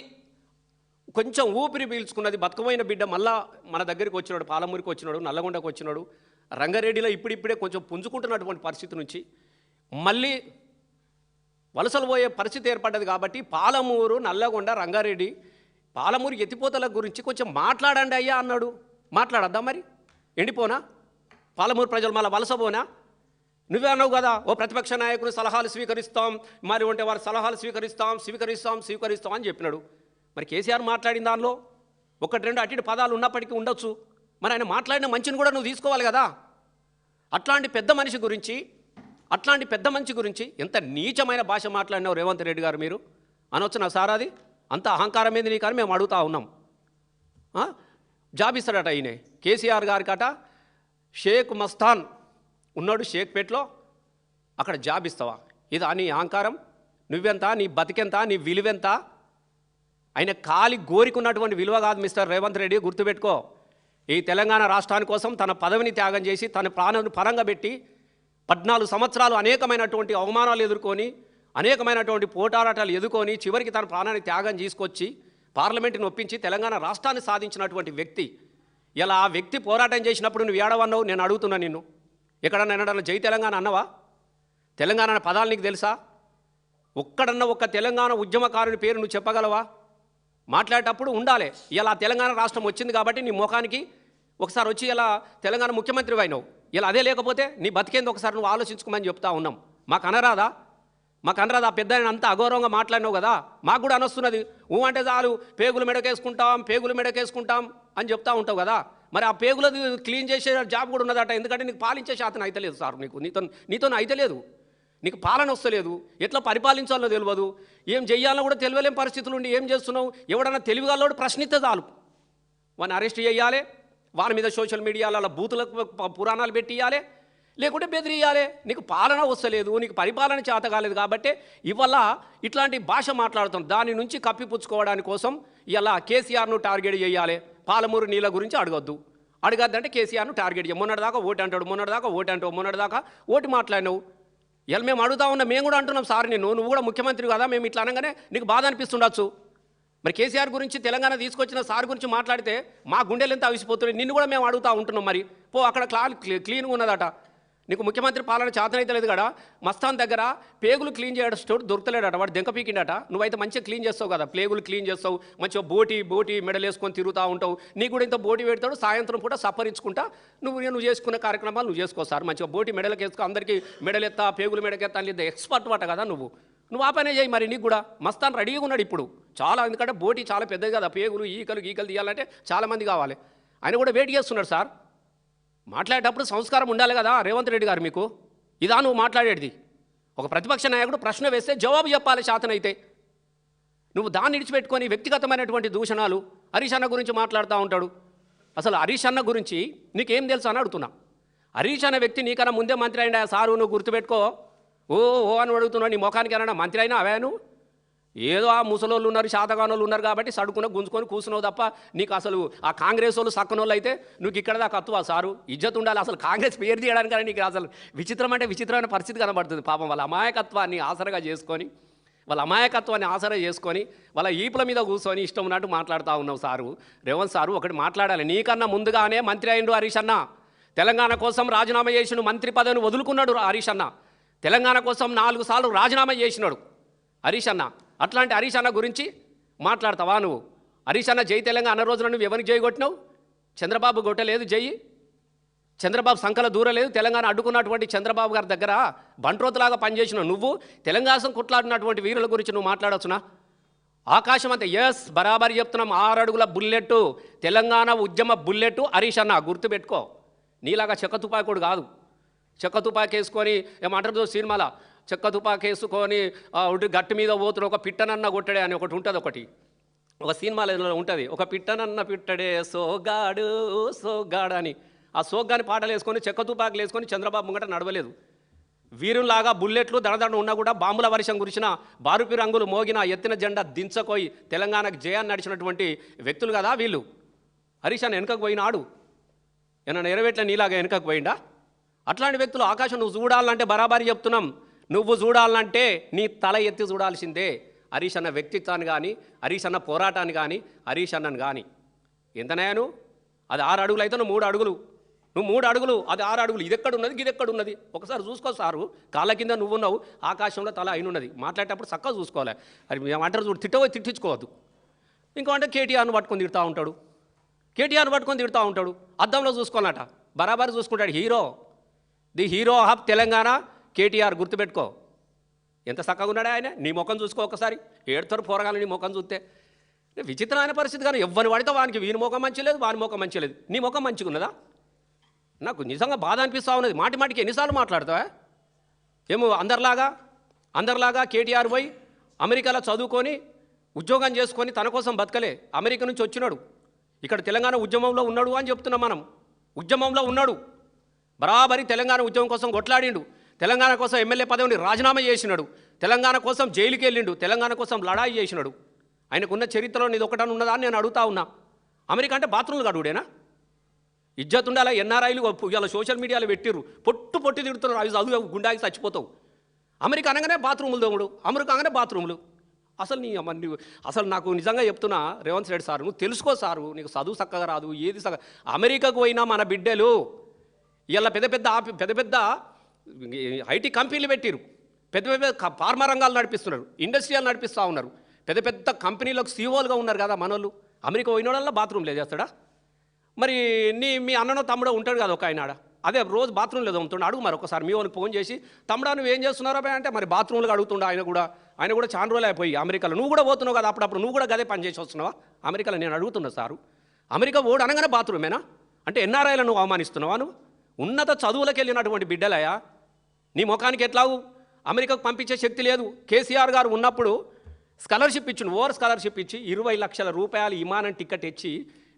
కొంచెం ఊపిరి పీల్చుకున్నది బతుకమైన బిడ్డ మళ్ళా మన దగ్గరికి వచ్చినాడు, పాలమూరికి వచ్చినాడు, నల్లగొండకు వచ్చినాడు. రంగారెడ్డిలో ఇప్పుడిప్పుడే కొంచెం పుంజుకుంటున్నటువంటి పరిస్థితి నుంచి మళ్ళీ వలసలు పోయే పరిస్థితి ఏర్పడ్డది. కాబట్టి పాలమూరు, నల్లగొండ, రంగారెడ్డి, పాలమూరు ఎత్తిపోతల గురించి కొంచెం మాట్లాడండి అయ్యా అన్నాడు. మాట్లాడద్దా మరి? ఎండిపోనా పాలమూరు ప్రజలు? మళ్ళీ వలస పోనా? నువ్వే అన్నావు కదా, ఓ ప్రతిపక్ష నాయకుని సలహాలు స్వీకరిస్తాం, మరి ఉంటే వారి సలహాలు స్వీకరిస్తాం అని చెప్పినాడు. మరి కేసీఆర్ మాట్లాడిన దానిలో ఒకటి రెండు అటు పదాలు ఉన్నప్పటికీ ఉండొచ్చు. మరి ఆయన మాట్లాడిన మంచిని కూడా నువ్వు తీసుకోవాలి కదా. అట్లాంటి పెద్ద మనిషి గురించి ఎంత నీచమైన భాష మాట్లాడినావు రేవంత్ రెడ్డి గారు మీరు అనొచ్చు నా సార్. అది అంత అహంకారం ఏంది నీకు అని మేము అడుగుతా ఉన్నాం. జాబ్ ఇస్తాడట ఈయన కేసీఆర్ గారికి అట. షేక్ మస్తాన్ ఉన్నాడు షేక్పేట్లో, అక్కడ జాబ్ ఇస్తావా? ఇది నీ అహంకారం? నువ్వెంత, నీ బతికెంత, నీ విలువెంత? ఆయన కాలి గోరికున్నటువంటి విలువ కాదు మిస్టర్ రేవంత్ రెడ్డి, గుర్తుపెట్టుకో. ఈ తెలంగాణ రాష్ట్రాని కోసం తన పదవిని త్యాగం చేసి తన ప్రాణాన్ని పరంగా పెట్టి 14 సంవత్సరాలు అనేకమైనటువంటి అవమానాలు ఎదుర్కొని, అనేకమైనటువంటి పోటాటాలు ఎదుర్కొని చివరికి తన ప్రాణాన్ని త్యాగం చేసుకొచ్చి పార్లమెంటుని ఒప్పించి తెలంగాణ రాష్ట్రాన్ని సాధించినటువంటి వ్యక్తి. ఇలా ఆ వ్యక్తి పోరాటం చేసినప్పుడు నువ్వు ఏడవన్నావు? నేను అడుగుతున్నా నిన్ను, ఎక్కడన్నా జై తెలంగాణ అన్నవా? తెలంగాణ అనే పదాలు నీకు తెలుసా? ఒక్క తెలంగాణ ఉద్యమకారుని పేరు నువ్వు చెప్పగలవా? మాట్లాడేటప్పుడు ఉండాలి. ఇలా తెలంగాణ రాష్ట్రం వచ్చింది కాబట్టి నీ ముఖానికి ఒకసారి వచ్చి ఇలా తెలంగాణ ముఖ్యమంత్రి అయినావు. ఇలా అదే లేకపోతే నీ బతికేంది ఒకసారి నువ్వు ఆలోచించుకోమని చెప్తా ఉన్నాం. మాకు అనరాదా పెద్ద అంతా అగౌరవంగా మాట్లాడినావు కదా, మాకు కూడా అనొస్తున్నది. అంటే చాలు పేగులు మెడకేసుకుంటాం అని చెప్తా ఉంటావు కదా. మరి ఆ పేగులది క్లీన్ చేసే జాబ్ కూడా ఉన్నదట. ఎందుకంటే నీకు పాలించే శాతం అయితే లేదు సార్. నీతో అయితే లేదు, నీకు పాలన వస్తలేదు, ఎట్లా పరిపాలించాలో తెలియదు, ఏం చెయ్యాలో కూడా తెలియలేం పరిస్థితులు ఉండి ఏం చేస్తున్నావు? ఎవడన్నా తెలివిగాలోడు ప్రశ్నిస్తే చాలు వాడిని అరెస్ట్ చేయాలి, వారి మీద సోషల్ మీడియాలో బూతులకు పురాణాలు పెట్టియాలి, లేకుంటే బెదిరియాలి. నీకు పాలన వస్తలేదు, నీకు పరిపాలన చేత కాలేదు కాబట్టి ఇవాళ ఇట్లాంటి భాష మాట్లాడుతాం. దాని నుంచి కప్పిపుచ్చుకోవడానికి కోసం ఇలా కేసీఆర్ను టార్గెట్ చేయాలి. పాలమూరు నీళ్ళ గురించి అడగద్దంటే కేసీఆర్ను టార్గెట్ చేయాలి. మొన్నటిదాకా ఓటు మాట్లాడినావు. ఇలా మేము అడుగుతా ఉన్నాం, మేము కూడా అంటున్నాం సార్, నువ్వు కూడా ముఖ్యమంత్రి కదా, మేము ఇట్లా అనగానే నీకు బాధ అనిపిస్తుండొచ్చు. మరి కేసీఆర్ గురించి తెలంగాణ తీసుకొచ్చిన సార్ గురించి మాట్లాడితే మా గుండెలు ఎంత అవిసిపోతున్నాయి. నిన్ను కూడా మేము అడుగుతూ ఉంటున్నాం. మరి అక్కడ క్లీన్గా ఉన్నదట. నీకు ముఖ్యమంత్రి పాలన చేతనైతే లేదు కదా. మస్తాన్ దగ్గర పేగులు క్లీన్ చేయడం స్టోర్ దొరకలేడట, వాడు దెంక పీకిండట. నువ్వైతే మంచిగా క్లీన్ చేస్తావు కదా, పేగులు క్లీన్ చేస్తావు, మంచిగా బోటి మెడలు వేసుకొని తిరుగుతూ ఉంటావు. నీకు కూడా ఇంత బోటి పెడతాడు, సాయంత్రం పూట సపరించుకుంటా నువ్వు చేసుకున్న కార్యక్రమాలు నువ్వు చేసుకో సార్. మంచిగా బోటి మెడలకు వేసుకో, అందరికీ మెడలెత్తా పేగులు మెడకెత్తా అని ఎక్స్పర్ట్ వాట కదా నువ్వు ఆ పనే చేయి. మరి నీకు కూడా మస్తాన్ రెడీగా ఉన్నాడు ఇప్పుడు చాలా. ఎందుకంటే బోటి చాలా పెద్దది కదా, పేగులు ఈకలు తీయాలంటే చాలామంది కావాలి. ఆయన కూడా వెయిట్ చేస్తున్నాడు సార్. మాట్లాడేటప్పుడు సంస్కారం ఉండాలి కదా రేవంత్ రెడ్డి గారు. మీకు ఇదా నువ్వు మాట్లాడేది? ఒక ప్రతిపక్ష నాయకుడు ప్రశ్న వేస్తే జవాబు చెప్పాలి శాతనైతే. నువ్వు దాన్ని విడిచిపెట్టుకొని వ్యక్తిగతమైనటువంటి దూషణాలు హరీష్ అన్న గురించి మాట్లాడుతూ ఉంటాడు. అసలు హరీష్ అన్న గురించి నీకేం తెలుసు అని అడుగుతున్నా. హరీష్ అన్న వ్యక్తి నీకన్నా ముందే మంత్రి అయినా సారు, నువ్వు గుర్తుపెట్టుకో. ఓ అని అడుగుతున్నావు. నీ ముఖానికి అన్నా మంత్రి అయినా అవేను ఏదో ఆ ముసలోళ్ళు ఉన్నారు, శాతగానోళ్ళు ఉన్నారు కాబట్టి సడుకున్న గుంజుకొని కూర్చున్నావు తప్ప నీకు అసలు ఆ కాంగ్రెస్ వాళ్ళు సక్కనోళ్ళు అయితే నువ్వు ఇక్కడ దాకా అత్తువా సారు? ఇజ్జత్ ఉండాలి. అసలు కాంగ్రెస్ పేరు తీయడానికి నీకు అసలు విచిత్రమైన పరిస్థితి కనబడుతుంది. పాపం వాళ్ళ అమాయకత్వాన్ని ఆసరగా చేసుకొని వాళ్ళ ఈపుల మీద కూర్చొని ఇష్టం ఉన్నట్టు మాట్లాడుతూ ఉన్నావు సారు. రేవంత్ సారు ఒకటి మాట్లాడాలి. నీకన్నా ముందుగానే మంత్రి అయిండు హరీష్ అన్న. తెలంగాణ కోసం రాజీనామా చేసిన మంత్రి పదవిని వదులుకున్నాడు హరీష్ అన్న. తెలంగాణ కోసం 4 సార్లు రాజీనామా చేసినాడు హరీష్ అన్న. అట్లాంటి హరీష్ అన్న గురించి మాట్లాడతావా నువ్వు? హరీష్ అన్న జై తెలంగాణ అన్న రోజున నువ్వు ఎవరికి జై కొట్టినావు? చంద్రబాబు కొట్టలేదు జై. చంద్రబాబు సంకల దూరలేదు. తెలంగాణ అడ్డుకున్నటువంటి చంద్రబాబు గారి దగ్గర బంట్రోతులాగా పనిచేసినావు నువ్వు. తెలంగాణ కుట్లాడినటువంటి వీరుల గురించి నువ్వు మాట్లాడవచ్చునా? ఆకాశం అంతా ఎస్ బరాబరి చెప్తున్నాం. 6 అడుగుల బుల్లెట్టు, తెలంగాణ ఉద్యమ బుల్లెట్టు హరీష్ అన్న, గుర్తుపెట్టుకో. నీలాగా చెక్క తుపాకుడు కాదు. చెక్క తుపాకి వేసుకొని ఏమంటారు సినిమాలో, చెక్క తుపాకి వేసుకొని గట్టు మీద పోతున్న ఒక పిట్టనన్న కొట్టడే అని ఒకటి ఉంటుంది. ఒక సినిమాలో ఉంటుంది, ఒక పిట్టనన్న పిట్టడే సోగాడు సోగాడు అని. ఆ సోగ్గాని పాటలు వేసుకొని చెక్క తుపాకులు వేసుకొని చంద్రబాబు ముంగట నడవలేదు. వీరులాగా బుల్లెట్లు దడదడ ఉన్నా కూడా బాంబుల వర్షం కురిసిన, బారుపి రంగులు మోగిన, ఎత్తిన జెండా దించకోయి తెలంగాణకు జయాన్ని నడిచినటువంటి వ్యక్తులు కదా వీళ్ళు. హరీష్ అన్న వెనుకకు పోయినాడు, ఏమన్నా నెరవేట్ల నీలాగా వెనుకకు పోయిందా? అట్లాంటి వ్యక్తులు ఆకాశం నువ్వు చూడాలంటే బరాబరి చెప్తున్నాం. నువ్వు చూడాలంటే నీ తల ఎత్తి చూడాల్సిందే. హరీష్ అన్న వ్యక్తిత్వాన్ని కానీ, హరీష్ అన్న పోరాటాన్ని కానీ, హరీష్ అన్నను కానీ. ఎంతనయాను? అది 6 అడుగులు అయితే నువ్వు 3 అడుగులు, నువ్వు 3 అడుగులు, అది 6 అడుగులు. ఇది ఎక్కడున్నది, ఇది ఎక్కడున్నది? ఒకసారి చూసుకో సారు. కాళ్ళ కింద నువ్వున్నావు, ఆకాశంలో తల అయినున్నది. మాట్లాడేటప్పుడు చక్కగా చూసుకోవాలి. అది ఏమంటారు చూడు, తిట్టించుకోవద్దు. ఇంకో అంటే కేటీఆర్ను పట్టుకొని తిడుతూ ఉంటాడు. కేటీఆర్ పట్టుకొని తిడుతూ ఉంటాడు. అద్దంలో చూసుకోవాలట, బరాబరి చూసుకుంటాడు. Hero, the hero of Telangana KTR, గుర్తుపెట్టుకో. ఎంత చక్కగా ఉన్నాడే ఆయన. నీ ముఖం చూసుకో ఒకసారి. ఏడుతారు పోరగాలు నీ ముఖం చూస్తే. విచిత్రమైన పరిస్థితి. కానీ ఎవ్వని వాడితే వానికి వీని ముఖం మంచి లేదు, వాని ముఖం మంచి లేదు. నీ ముఖం మంచిగా ఉన్నదా? నాకు నిజంగా బాధ అనిపిస్తూ ఉన్నది. మాటికి ఎన్నిసార్లు మాట్లాడతావా? ఏమో అందరిలాగా కేటీఆర్ పోయి అమెరికాలో చదువుకొని ఉద్యోగం చేసుకొని తన కోసం బతకలే. అమెరికా నుంచి వచ్చినాడు, ఇక్కడ తెలంగాణ ఉద్యమంలో ఉన్నాడు అని చెప్తున్నాం మనం. ఉద్యమంలో ఉన్నాడు, బరాబరి తెలంగాణ ఉద్యమం కోసం కొట్లాడిండు. తెలంగాణ కోసం ఎమ్మెల్యే పదవిని రాజీనామా చేసినాడు. తెలంగాణ కోసం జైలుకి వెళ్ళిండు. తెలంగాణ కోసం లడాయి చేసినాడు. ఆయనకున్న చరిత్రలో నీది ఒకటని ఉన్నదా అని నేను అడుగుతా ఉన్నా. అమెరికా అంటే బాత్రూమ్లు గడువుడేనా? ఇజ్జత్ ఉండాలా? ఎన్ఆర్ఐలు ఇలా సోషల్ మీడియాలో పెట్టిర్రు, పొట్టి తిడుతున్నారు. అవి చదువు గుండాకి చచ్చిపోతావు. అమెరికా అనగానే బాత్రూములు దొంగడు, అమెరికా అనగానే బాత్రూములు. అసలు నాకు నిజంగా చెప్తున్నా రేవంత్ రెడ్డి సార్, నువ్వు తెలుసుకో సారు. నీకు చదువు చక్కగా రాదు, ఏది చక్కగా. అమెరికాకు పోయినా మన బిడ్డలు ఇలా పెద్ద పెద్ద ఐటీ కంపెనీలు పెట్టిరు, పెద్ద ఫార్మా రంగాలు నడిపిస్తున్నారు, ఇండస్ట్రియల్ నడిపిస్తూ ఉన్నారు. పెద్ద కంపెనీలకు సీఓలుగా ఉన్నారు కదా మనోళ్ళు. అమెరికా పోయినోళ్ళ బాత్రూమ్లో చేస్తాడా? మరి మీ అన్ననో తమ్ముడో ఉంటాడు కదా ఒక ఆయన, అదే రోజు బాత్రూమ్లో తోముతుండే. అడుగు మరి ఒకసారి మీ వాళ్ళకి ఫోన్ చేసి, తమ్ముడా నువ్వు ఏం చేస్తున్నారో అంటే మరి బాత్రూమ్లో అడుగుతుండే. ఆయన కూడా చాలా రోజులు అయిపోయి అమెరికాలో. నువ్వు కూడా పోతున్నావు కదా అప్పుడప్పుడు, నువ్వు కూడా గదే పని చేసి వస్తున్నావా అమెరికాలో? నేను అడుగుతున్నా సారు. అమెరికా ఓడు అనగానే బాత్రూమేనా అంటే ఎన్ఆర్ఐలో నువ్వు అవమానిస్తున్నావా? నువ్వు ఉన్నత చదువులకు వెళ్ళినటువంటి బిడ్డలయా, నీ ముఖానికి ఎట్లావు అమెరికాకు పంపించే శక్తి లేదు. కేసీఆర్ గారు ఉన్నప్పుడు స్కాలర్షిప్ ఇచ్చిండు, ఓవర్ స్కాలర్షిప్ ఇచ్చి 20 లక్షల రూపాయలు విమానం టికెట్ ఇచ్చి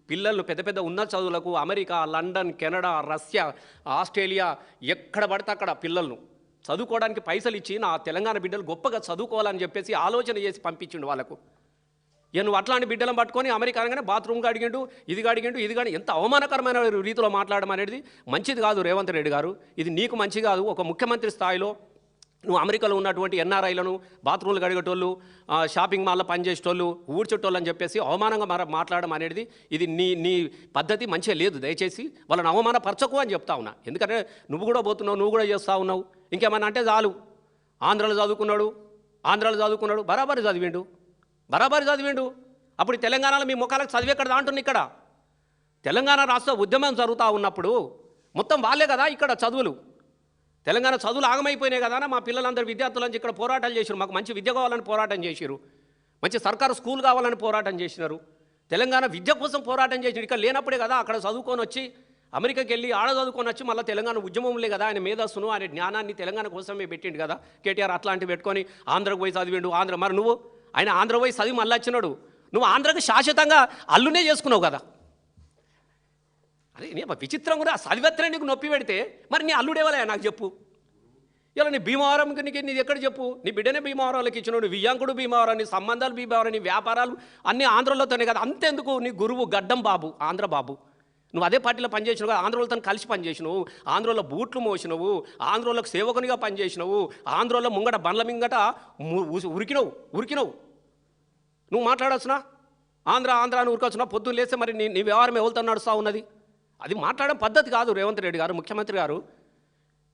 పిల్లలు పెద్ద ఉన్నత చదువులకు America, London, Canada, Russia, Australia ఎక్కడ పడితే అక్కడ పిల్లలను చదువుకోవడానికి పైసలు ఇచ్చి నా తెలంగాణ బిడ్డలు గొప్పగా చదువుకోవాలని చెప్పేసి ఆలోచన చేసి పంపించిండు వాళ్ళకు. నువ్వు అట్లాంటి బిడ్డలను పట్టుకొని అమెరికా అనగానే బాత్రూమ్గా అడిగిండు, ఇది కానీ ఎంత అవమానకరమైన రీతిలో మాట్లాడడం అనేది మంచిది కాదు రేవంత్ రెడ్డి గారు. ఇది నీకు మంచి కాదు. ఒక ముఖ్యమంత్రి స్థాయిలో నువ్వు అమెరికాలో ఉన్నటువంటి ఎన్ఆర్ఐలను, బాత్రూమ్లు కడిగేటోళ్ళు, షాపింగ్ మాల్లో పనిచేసేటోళ్ళు, ఊడ్చేటోళ్ళు అని చెప్పేసి అవమానంగా మాట్లాడడం అనేది ఇది నీ పద్ధతి మంచిగా లేదు. దయచేసి వాళ్ళని అవమానపరచకు అని చెప్తా ఉన్నా. ఎందుకంటే నువ్వు కూడా పోతున్నావు, నువ్వు కూడా చేస్తూ ఉన్నావు. ఇంకేమన్నా అంటే చాలు. ఆంధ్రాలో చదువుకున్నాడు, బరాబరి చదివిండు. అప్పుడు తెలంగాణలో మీ ముఖాలకు చదివి ఎక్కడ అంటున్నా. ఇక్కడ తెలంగాణ రాష్ట్ర ఉద్యమం జరుగుతూ ఉన్నప్పుడు మొత్తం వాళ్ళే కదా ఇక్కడ చదువులు. తెలంగాణ చదువులు ఆగమైపోయినాయి కదా. మా పిల్లలందరూ విద్యార్థులని ఇక్కడ పోరాటాలు చేశారు. మాకు మంచి విద్య కావాలని పోరాటం చేశారు, మంచి సర్కారు స్కూల్ కావాలని పోరాటం చేసినారు. తెలంగాణ విద్య కోసం పోరాటం చేసి ఇక్కడ లేనప్పుడే కదా అక్కడ చదువుకొని వచ్చి అమెరికాకి వెళ్ళి ఆడ చదువుకొని వచ్చి మళ్ళీ తెలంగాణ ఉద్యమంలే కదా ఆయన మేధస్సును, ఆయన జ్ఞానాన్ని తెలంగాణ కోసమే పెట్టిండు కదా కేటీఆర్. అట్లాంటివి పెట్టుకొని ఆంధ్రకు పోయి చదివిండు. మరి నువ్వు ఆయన ఆంధ్ర పోయి చదివి మళ్ళీ వచ్చినాడు. నువ్వు ఆంధ్రకు శాశ్వతంగా అల్లునే చేసుకున్నావు కదా. అదే నీ విచిత్రం కూడా చదివేత్తనే నీకు నొప్పి పెడితే మరి నీ అల్లుడేవాలే నాకు చెప్పు. ఇలా నీ భీమవరంకి నీకు ఎక్కడ చెప్పు? నీ బిడ్డనే భీమవరాలకు ఇచ్చినావు, నీ వియ్యాంకుడు భీమవరం, నీ సంబంధాలు భీమవరం, నీ వ్యాపారాలు అన్నీ ఆంధ్రలోతోనే కదా. అంతెందుకు నీ గురువు గడ్డం బాబు, ఆంధ్ర బాబు, నువ్వు అదే పార్టీలో పనిచేసినావు కదా. ఆంధ్రలతో కలిసి పనిచేసినావు, ఆంధ్రలో బూట్లు మోసినవు, ఆంధ్రలోకి సేవకునిగా పనిచేసినావు, ఆంధ్రలో ముంగట బండ్ల మింగట ఉరికినవు. నువ్వు మాట్లాడవచ్చునా? ఆంధ్ర అని ఉరకొచ్చునా? పొద్దున్న లేస్తే మరి నీ వ్యవహారం ఎవరితో నడుస్తూ ఉన్నది? అది మాట్లాడడం పద్ధతి కాదు రేవంత్ రెడ్డి గారు, ముఖ్యమంత్రి గారు.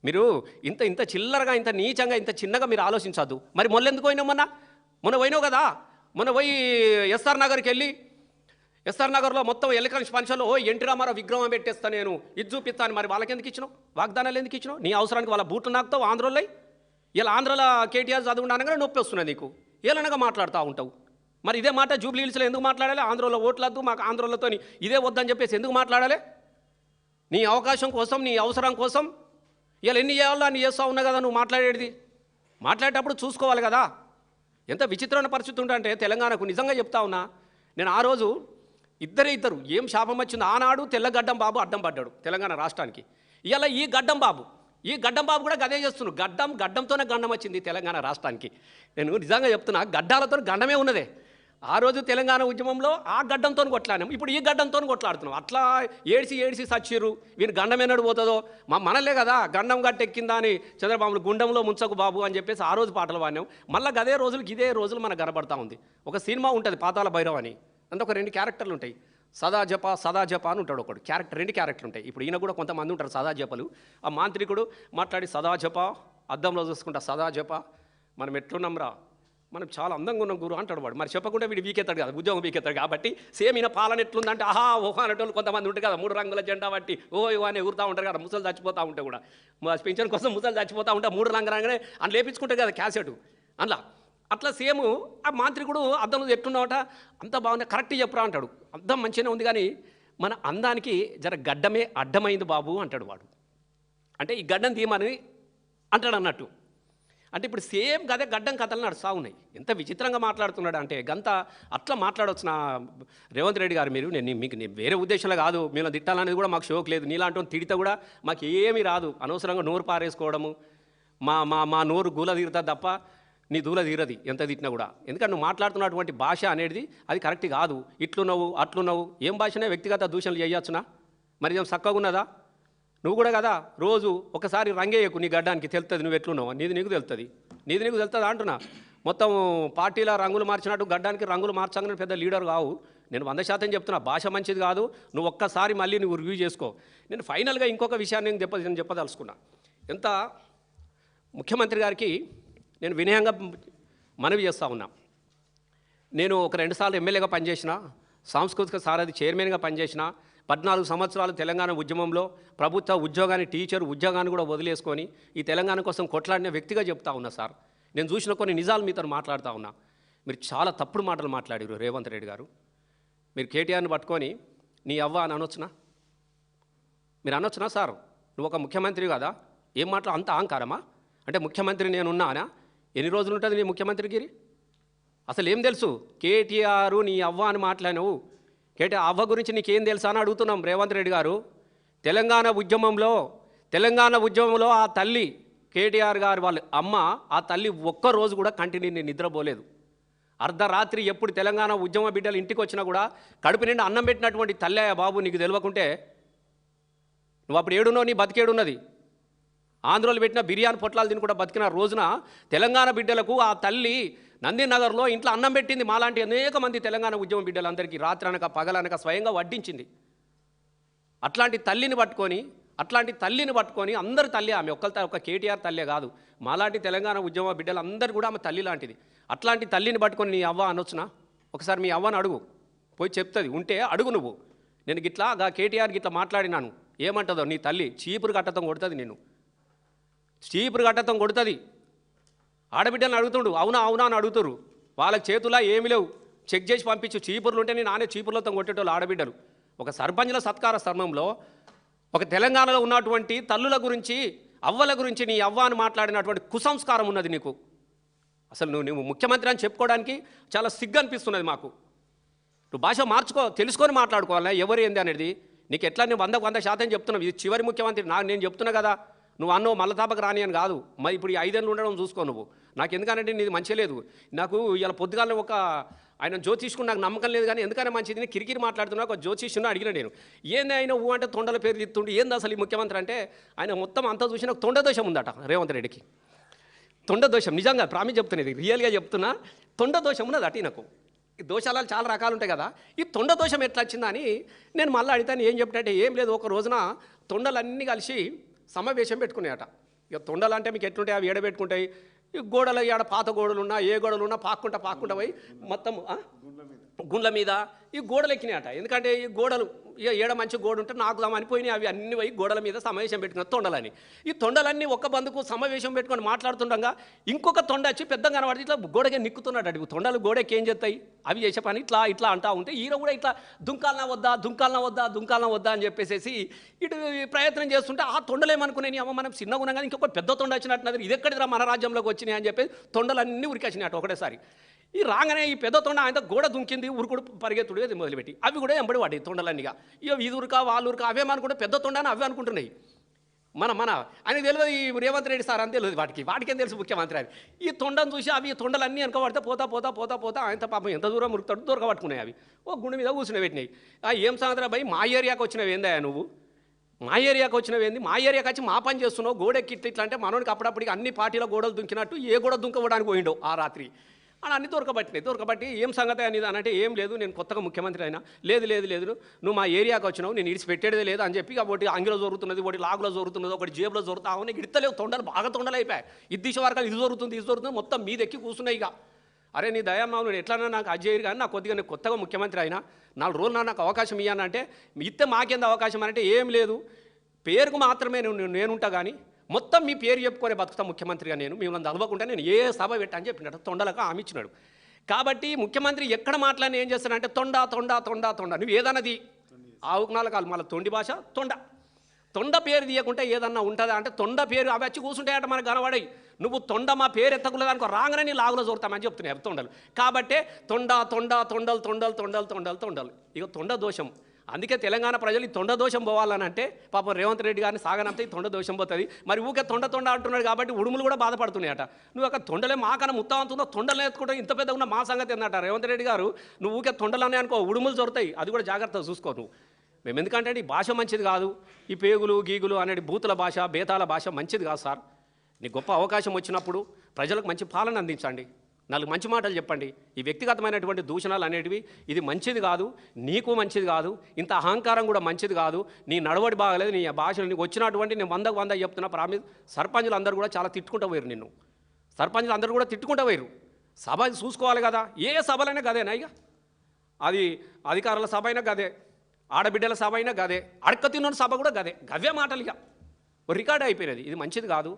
మీరు ఇంత చిల్లరగా, ఇంత నీచంగా, ఇంత చిన్నగా మీరు ఆలోచించద్దు. మరి మొన్నెందుకు పోయినామన్నా? మొన్న పోయినావు కదా, మొన్న పోయి ఎస్ఆర్ నగర్కి వెళ్ళి ఎస్ఆర్ నగర్లో మొత్తం ఎలక్ట్రానిక్స్ ఫంక్షన్లో ఎన్టీ రామారావు విగ్రహం పెట్టేస్తా నేను ఇది చూపిస్తాను. మరి వాళ్ళకి ఎందుకు ఇచ్చినావు? వాగ్దానాలు ఎందుకు ఇచ్చినావు? నీ అవసరానికి వాళ్ళ బూట్లు నాకుతావు ఆంధ్రలో. ఇలా ఆంధ్రలో కేటీఆర్ చదువుకుంటానగానే నొప్పి వస్తున్నాయి నీకు, ఏలనగా మాట్లాడుతూ ఉంటావు. మరి ఇదే మాట జూబ్లీ హిల్స్లో ఎందుకు మాట్లాడాలి? ఆంధ్రలో ఓట్లద్దు మాకు, ఆంధ్రలతో ఇదే వద్దని చెప్పేసి ఎందుకు మాట్లాడాలి? నీ అవకాశం కోసం, నీ అవసరం కోసం ఇలా ఎన్ని చేయాలో అన్ని చేస్తూ ఉన్నా కదా నువ్వు మాట్లాడేది. మాట్లాడేటప్పుడు చూసుకోవాలి కదా. ఎంత విచిత్రమైన పరిస్థితి ఉంటే తెలంగాణకు నిజంగా చెప్తా ఉన్నా నేను. ఆ రోజు ఇద్దరు ఏం శాపం వచ్చింది. ఆనాడు తెల్లగడ్డం బాబు అడ్డం పడ్డాడు తెలంగాణ రాష్ట్రానికి. ఇలా ఈ గడ్డం బాబు కూడా గదే చేస్తున్నాడు. గడ్డంతోనే గండం వచ్చింది తెలంగాణ రాష్ట్రానికి. నేను నిజంగా చెప్తున్నా, గడ్డాలతో గండమే ఉన్నదే. ఆ రోజు తెలంగాణ ఉద్యమంలో ఆ గడ్డంతో కొట్లాడాం, ఇప్పుడు ఈ గడ్డంతో కొట్లాడుతున్నాం. అట్లా ఏడిసి సచ్చిర్రు. వీని గండం ఎన్నడు పోతుందో మనలే కదా, గండం గట్టెక్కిందా అని చంద్రబాబు గుండంలో ముంచకు బాబు అని చెప్పేసి ఆ రోజు పాటలు పాడినాం. మళ్ళీ గదే రోజులు ఇదే రోజులు మనకు కనబడతా ఉంది. ఒక సినిమా ఉంటుంది పాతాళ భైరవ్ అని, అందులో ఒక 2 క్యారెక్టర్లు ఉంటాయి. సదా జప అని ఉంటాడు ఒకడు క్యారెక్టర్. 2 క్యారెక్టర్లు ఉంటాయి. ఇప్పుడు ఈయన కూడా కొంతమంది ఉంటారు సదా జపలు. ఆ మాంత్రికుడు మాట్లాడి సదా జప, అద్దంలో చూసుకుంటా సదా జప, మనం ఎట్లున్నాంరా, మనం చాలా అందంగా ఉన్నాం గురు అంటాడు వాడు. మరి చెప్పకుండా వీడు వీకెత్తాడు కదా, ఉద్యోగం వీకెత్తాడు. కాబట్టి సేమ్ ఈయన పాలన ఎట్లుందంటే ఆహా ఓహో అనేటోళ్ళు కొంతమంది ఉంటారు కదా, 3 రంగుల జెండా బట్టి ఓ అని ఎగురుతూ ఉంటారు కదా. ముసలు చచ్చిపోతూ ఉంటే కూడా పింఛన్ కోసం ముసలు చచ్చిపోతూ ఉంటే 3 రంగులనే అని లేపించుకుంటారు కదా క్యాసెట్ అందులో. అట్లా సేమ్ ఆ మాంత్రికుడు అద్దంలో ఎట్లున్నావట, అంత బాగుంది కరెక్ట్ చెప్పురా అంటాడు. అద్దం మంచిగానే ఉంది కానీ మన అందానికి జర గడ్డమే అడ్డమైంది బాబు అంటాడు వాడు. అంటే ఈ గడ్డం తీయమని అంటాడు అన్నట్టు. అంటే ఇప్పుడు సేమ్ గదే గడ్డం కథలు నడుస్తూ ఉన్నాయి. ఎంత విచిత్రంగా మాట్లాడుతున్నాడు అంటే గంత అట్లా మాట్లాడవచ్చు నా రేవంత్ రెడ్డి గారు. మీరు మీకు వేరే ఉద్దేశంలో కాదు, మేము తిట్టాలనేది కూడా మాకు షోక్ లేదు. నీలాంటి తిడితే కూడా మాకు ఏమీ రాదు. అనవసరంగా నోరు పారేసుకోవడము, మా నోరు గూల తీరుతా తప్ప నీ దూల తీరది ఎంత తిట్టినా కూడా. ఎందుకంటే నువ్వు మాట్లాడుతున్నటువంటి భాష అనేది అది కరెక్ట్ కాదు. ఇట్లున్నావు అట్లున్నావు, ఏం భాషనే వ్యక్తిగత దూషణలు చేయొచ్చునా? మరి ఏం చక్కగా ఉన్నదా? నువ్వు కూడా కదా రోజు ఒకసారి రంగేయకు, నీ గడ్డానికి తెలుస్తుంది నువ్వు ఎట్లున్నావు. నీకు తెలుస్తుంది అంటున్నా. మొత్తం పార్టీల రంగులు మార్చినట్టు గడ్డానికి రంగులు మార్చగానే పెద్ద లీడర్ కావు. నేను 100% చెప్తున్నా, భాష మంచిది కాదు. నువ్వు ఒక్కసారి మళ్ళీ నువ్వు రివ్యూ చేసుకో. నేను ఫైనల్గా ఇంకొక విషయాన్ని నేను చెప్పదలుచుకున్నా. ఎంత ముఖ్యమంత్రి గారికి నేను వినయంగా మనవి చేస్తూ ఉన్నా. నేను ఒక 2 సార్లు ఎమ్మెల్యేగా పనిచేసిన, సాంస్కృతిక సారథి చైర్మన్గా పనిచేసిన, 14 సంవత్సరాలు తెలంగాణ ఉద్యమంలో ప్రభుత్వ ఉద్యోగాన్ని, టీచర్ ఉద్యోగాన్ని కూడా వదిలేసుకొని ఈ తెలంగాణ కోసం కొట్లాడిన వ్యక్తిగా చెప్తా ఉన్నా సార్. నేను చూసిన కొన్ని నిజాలు మీతో మాట్లాడుతూ ఉన్నా. మీరు చాలా తప్పుడు మాటలు మాట్లాడారు రేవంత్ రెడ్డి గారు. మీరు కేటీఆర్ని పట్టుకొని నీ అవ్వ అని అనొచ్చునా? మీరు అనొచ్చునా సార్? నువ్వు ఒక ముఖ్యమంత్రి కదా, ఏం మాటలు అంత అహంకారమా? అంటే ముఖ్యమంత్రి నేనున్నానా? ఎన్ని రోజులు ఉంటుంది నీ ముఖ్యమంత్రిగిరి? అసలు ఏం తెలుసు? కేటీఆర్ నీ అవ్వ అని మాట్లాడినవు. కేటీఆర్ అవ్వ గురించి నీకేం తెలుసా అని అడుగుతున్నాం రేవంత్ రెడ్డి గారు. తెలంగాణ ఉద్యమంలో ఆ తల్లి కేటీఆర్ గారు వాళ్ళ అమ్మ, ఆ తల్లి ఒక్కరోజు కూడా కంటిన్యూ నిద్రపోలేదు. అర్ధరాత్రి ఎప్పుడు తెలంగాణ ఉద్యమ బిడ్డలు ఇంటికి వచ్చినా కూడా కడుపు నిండా అన్నం పెట్టినటువంటి తల్లి బాబు. నీకు తెలియకుంటే నువ్వు అప్పుడు ఏడున్నావు, నీ బతికేడున్నది. ఆంధ్రలో పెట్టిన బిర్యానీ పొట్లాలు తిని కూడా బతికిన రోజున తెలంగాణ బిడ్డలకు ఆ తల్లి నందినగర్లో ఇంట్లో అన్నం పెట్టింది. మాలాంటి అనేక మంది తెలంగాణ ఉద్యమ బిడ్డలందరికీ రాత్రి అనక పగలనక స్వయంగా వడ్డించింది. అట్లాంటి తల్లిని పట్టుకొని అందరి తల్లి ఆమె, ఒక్క కేటీఆర్ తల్లే కాదు, మాలాంటి తెలంగాణ ఉద్యమ బిడ్డలందరూ కూడా ఆమె తల్లి లాంటిది. అట్లాంటి తల్లిని పట్టుకొని నీ అవ్వ అనొచ్చునా? ఒకసారి మీ అవ్వని అడుగు, పోయి చెప్తుంది. ఉంటే అడుగు నువ్వు. నేను గిట్లా కేటీఆర్ గిట్లా మాట్లాడినాను ఏమంటుందో నీ తల్లి చీపురు కట్టతం కొడుతుంది. నేను చీపురు కట్టతం కొడుతుంది. ఆడబిడ్డలను అడుగుతుండు, అవునా అని అడుగుతారు. వాళ్ళకి చేతులా ఏమి లేవు, చెక్ చేసి పంపించు. చీపుర్లు ఉంటే నేను నానే చీపుర్లతో కొట్టేటోళ్ళు ఆడబిడ్డలు. ఒక సర్పంచ్ల సత్కార స్థర్మంలో ఒక తెలంగాణలో ఉన్నటువంటి తల్లుల గురించి, అవ్వల గురించి నీ అవ్వ అని మాట్లాడినటువంటి కుసంస్కారం ఉన్నది నీకు. అసలు నువ్వు ముఖ్యమంత్రి అని చెప్పుకోవడానికి చాలా సిగ్గు అనిపిస్తున్నది మాకు. నువ్వు భాష మార్చుకో, తెలుసుకొని మాట్లాడుకోవాలా ఎవరు ఏంది అనేది. నీకు ఎట్లా నేను 100% చెప్తున్నావు. ఇది చివరి ముఖ్యమంత్రి నేను చెప్తున్నా కదా. నువ్వు అన్నో మల్లతాపకు రాని అని కాదు. మరి ఇప్పుడు ఈ 5 ఏళ్ళు ఉండడం చూసుకో నువ్వు. నాకు ఎందుకనంటే నీది మంచిగా లేదు. నాకు ఇలా పొద్దుగానే ఆయన జ్యోతిష్కుని నాకు నమ్మకం లేదు, కానీ ఎందుకనే మంచిది నేను కిరికిరి మాట్లాడుతున్నా. ఒక జ్యోతిష్యుని అడిగిన నేను, ఏంది ఆయన అంటే తొండల పేరు తిత్తుండి, ఏంది అసలు ఈ ముఖ్యమంత్రి అంటే ఆయన మొత్తం అంతా చూసి నాకు తొండ దోషం ఉందట రేవంత్ రెడ్డికి. తొండ దోషం నిజంగా ప్రామిస్ చెప్తున్నది, రియల్గా చెప్తున్నా. తొండ దోషం ఉన్నది అటు నాకు. ఈ దోషాలు చాలా రకాలు ఉంటాయి కదా. ఈ తొండ దోషం ఎట్లా వచ్చిందని నేను మళ్ళీ అడిగితాను. ఏం చెప్పినట్టే ఏం లేదు, ఒక రోజున తొండలన్నీ కలిసి సమావేశం పెట్టుకున్నాయట. ఇక తొండలు అంటే మీకు ఎట్లుంటాయి, అవి ఏడబెట్టుకుంటాయి. ఈ గోడలు ఆడ పాత గోడలు ఉన్నా ఏ గోడలు ఉన్నా పాక్కుంటా పోయి మొత్తం గుండ్ల మీద ఈ గోడలు ఎక్కినాయట. ఎందుకంటే ఈ గోడలు ఇక ఏడ మంచి గోడ ఉంటే నాకు అనిపోయినాయి. అవి అన్ని పోయి గోడల మీద సమావేశం పెట్టుకున్న తొండలని. ఈ తొండలన్నీ ఒక్క బందుకు సమావేశం పెట్టుకొని మాట్లాడుతుండగా ఇంకొక తొండ వచ్చి పెద్దగా కనబడి ఇట్లా గోడకే నిక్కుతున్నాడు. అడుగు తొండలు గోడకి ఏం చేస్తాయి, అవి చేసే పని ఇట్లా అంటా ఉంటే ఈయన కూడా ఇట్లా దుంకాలనా వద్దా అని చెప్పేసి ఇటు ప్రయత్నం చేస్తుంటే ఆ తొండలేమనుకునేవి అమ్మ మనం చిన్నగా ఉన్నాం కానీ ఇంకొక పెద్ద తొండ వచ్చినట్టున్నది, ఇది ఎక్కడిరా మన రాజ్యంలోకి వచ్చినాయి అని చెప్పి తొండలన్నీ ఉరికొచ్చినాయట ఒకటేసారి. ఈ రాగానే ఈ పెద్ద తొండ ఆయన గోడ దుంకింది, ఉరుకుడు పరిగెత్తుడు అది మొదలుపెట్టి అవి కూడా ఎంబడి వాడి తొండలన్నీగా. ఇక ఇది ఉరకా వాళ్ళు ఉరకా అవేమనుకుంటే పెద్ద తొండ అని అవే అనుకుంటున్నాయి. మన ఆయనకు తెలియదు ఈ రేవంత్ రెడ్డి సార్ అని తెలియదు, వాటికేం తెలుసు ముఖ్యమంత్రి అని. ఈ తొండను చూసి అవి తొండలన్నీ వెనకబడితే పోతా ఆయన పాపం ఎంత దూరం ఉరుకుతాడు దొరకబట్టుకున్నాయి. అవి ఓ గుండె మీద కూర్చుని పెట్టినాయి. ఏం సాయంత్రం భయ్ మా ఏరియాకి వచ్చినవి ఏందా నువ్వు, మా ఏరియాకి వచ్చినవేంది, మా ఏరియాకి వచ్చి మా పని చేస్తున్నావు, గోడెక్కి ఇట్లా అంటే మనోనికి అప్పుడప్పటికి అన్ని పార్టీల గోడలు దుంకినట్టు ఏ గోడ దుంకవడానికి పోయిండో ఆ రాత్రి అని అన్ని దొరకబట్టి ఏం సంగతి అనేది అంటే ఏం లేదు నేను కొత్తగా ముఖ్యమంత్రి అయినా, లేదు నువ్వు మా ఏరియాకి వచ్చినావు, నేను ఇడిచిపెట్టేదే లేదు అని చెప్పి ఒకటి అంగిలో జరుగుతున్నది, ఒకటి లాగులో జరుగుతున్నది, ఒకటి జేబులో జరుగుతా నీకు ఇడతలేవు తొండలు బాగా తొండలు అయిపోయాయి. ఇది దిశ వరకు ఇది జరుగుతుంది మొత్తం మీదెక్కి కూర్చున్నాయి. ఇక అరే నీ దయమ్మ నువ్వు ఎట్లన్నా నాకు అజ్జయ్యారు కానీ నాకు కొద్దిగా నేను కొత్తగా ముఖ్యమంత్రి అయినా 4 రోజులు నాకు అవకాశం ఇవ్వనంటే ఇస్తే మాకేంత అవకాశం అంటే ఏం లేదు పేరుకు మాత్రమే నేనుంటా కానీ మొత్తం మీ పేరు చెప్పుకొని బతుకుతా ముఖ్యమంత్రిగా నేను మిమ్మల్ని చదవకుండా నేను ఏ సభ పెట్టా అని చెప్పినట్టు తొండలకు హామీ ఇచ్చినాడు. కాబట్టి ముఖ్యమంత్రి ఎక్కడ మాట్లాడిన ఏం చేస్తాడంటే తొండ నువ్వు ఏదన్నది ఆవుకునాలు మళ్ళీ తొండి భాష తొండ పేరు తీయకుంటే ఏదన్నా ఉంటుందా అంటే తొండ పేరు అవి వచ్చి కూర్చుంటాయట మనకు కనబడాయి. నువ్వు తొండ మా పేరు ఎత్తకులేదనుకో రాగానే నీ లాగులో చూడతామని చెప్తున్నాయి తొండలు. కాబట్టే తొండలు ఇక తొండ దోషం. అందుకే తెలంగాణ ప్రజలు ఈ తొండ దోషం పోవాలనంటే పాపం రేవంత్ రెడ్డి గారిని సాగనంతా ఈ తొండ దోషం పోతుంది. మరి ఊకే తొండ అంటున్నాడు కాబట్టి ఉడుములు కూడా బాధపడుతున్నాయట. నువ్వు ఒక తొండలే మాకన్నా ముత్తావంతుందో తొండలు ఎత్తుకుంటే ఇంత పెద్దగా ఉన్న మా సంగతి ఏంటంట రేవంత్ రెడ్డి గారు, నువ్వు ఊకే తొండలనే అనుకో ఉడుములు దొరుకుతాయి, అది కూడా జాగ్రత్తగా చూసుకో నువ్వు. మేము ఎందుకంటే ఈ భాష మంచిది కాదు, ఈ పేగులు గీగులు అనేది బూతుల భాష బేతాల భాష మంచిది కాదు సార్. నీ గొప్ప అవకాశం వచ్చినప్పుడు ప్రజలకు మంచి పాలన అందించండి, 4 మంచి మాటలు చెప్పండి. ఈ వ్యక్తిగతమైనటువంటి దూషణలు అనేటివి ఇది మంచిది కాదు, నీకు మంచిది కాదు, ఇంత అహంకారం కూడా మంచిది కాదు, నీ నడవడి బాగలేదు, నీ భాషలు నీకు వచ్చినటువంటి నేను 100 చెప్తున్నా ప్రామిస్. సర్పంచులు అందరూ కూడా చాలా తిట్టుకుంటూ పోయారు నిన్ను, సర్పంచులు అందరూ కూడా తిట్టుకుంటూ పోయారు. సభ చూసుకోవాలి కదా, ఏ సభలైనా గదేనా, ఇక అది అధికారుల సభ అయినా గదే, ఆడబిడ్డల సభ అయినా గదే, అడక్క తిన్న సభ కూడా గవే మాటలు ఇక రికార్డ్ అయిపోయినది. ఇది మంచిది కాదు.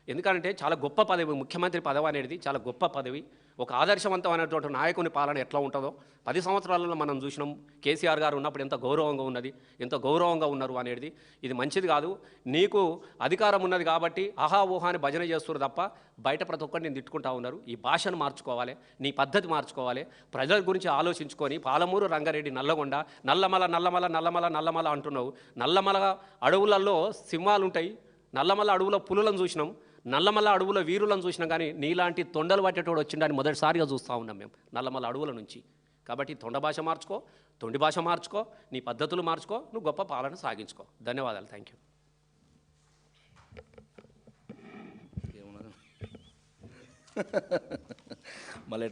ఎందుకంటే చాలా గొప్ప పదవి, ముఖ్యమంత్రి పదవి అనేది చాలా గొప్ప పదవి. ఒక ఆదర్శవంతమైనటువంటి నాయకుని పాలన ఎట్లా ఉంటుందో 10 సంవత్సరాలలో మనం చూసినాం. కేసీఆర్ గారు ఉన్నప్పుడు ఎంత గౌరవంగా ఉన్నది, ఎంత గౌరవంగా ఉన్నారు అనేది. ఇది మంచిది కాదు. నీకు అధికారం ఉన్నది కాబట్టి ఆహా ఊహా అని భజన చేస్తున్నారు తప్ప బయట ప్రతి ఒక్కరిని నేను తిట్టుకుంటా ఉన్నారు. ఈ భాషను మార్చుకోవాలి, నీ పద్ధతి మార్చుకోవాలి, ప్రజల గురించి ఆలోచించుకొని. పాలమూరు రంగారెడ్డి నల్లగొండ నల్లమల అంటున్నావు. నల్లమల అడవులలో సింహాలు ఉంటాయి, నల్లమల అడవుల పులులను చూసినాం, నల్లమల అడవుల వీరులను చూసినాం. కానీ నీలాంటి తొండలు పట్టేటోడు వచ్చిండని మొదటిసారిగా చూస్తూ ఉన్నాం మేము నల్లమల అడవుల నుంచి. కాబట్టి తొండ భాష మార్చుకో, తొండి భాష మార్చుకో, నీ పద్ధతులు మార్చుకో, నువ్వు గొప్ప పాలన సాగించుకో. ధన్యవాదాలు. Thank you. మళ్ళీ